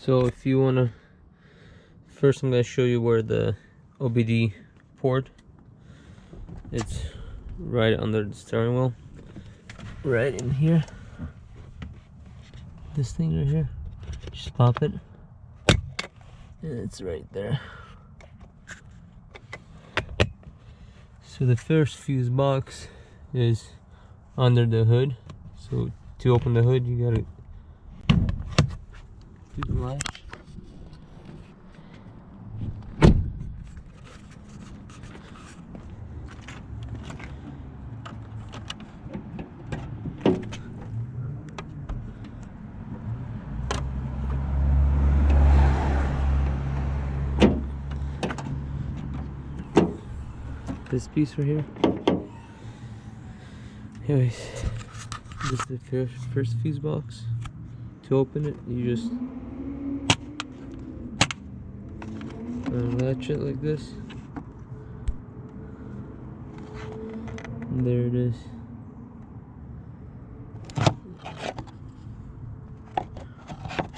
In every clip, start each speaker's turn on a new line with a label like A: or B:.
A: So if you wanna, first I'm gonna show you where the OBD port. It's right under the steering wheel, right in here. This thing right here, just pop it, and it's right there. So the first fuse box is under the hood. So to open the hood, you gotta do the latch. This piece right here. Anyways, this is the first fuse box. To open it, you just unlatch it like this. And there it is.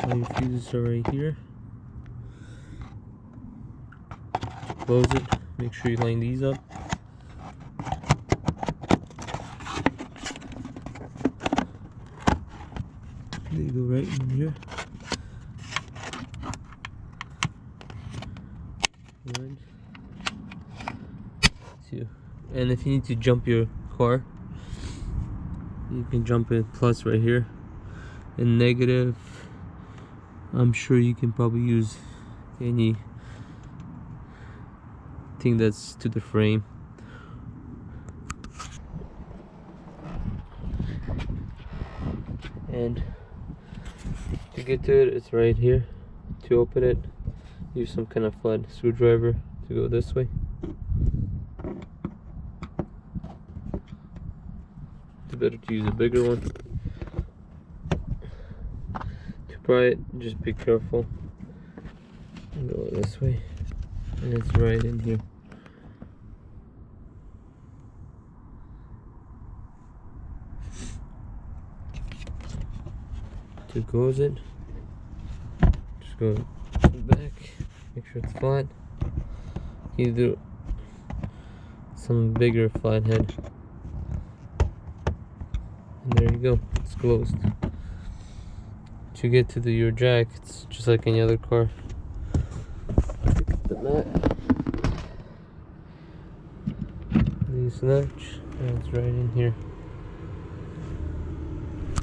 A: All your fuses are right here. Close it. Make sure you line these up. They go right in here. One, two. And if you need to jump your car, you can jump it plus right here. And negative, I'm sure you can probably use any thing that's to the frame. And to get to it, it's right here. To open it, use some kind of flat screwdriver to go this way. It's better to use a bigger one. To pry it, just be careful. And go this way. And it's right in here. To close it, just go to the back, make sure it's flat. You do some bigger flat head, and there you go, it's closed. To get to your jack, it's just like any other car. Pick up the nut, release notch, and it's right in here.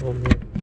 A: Oh, man.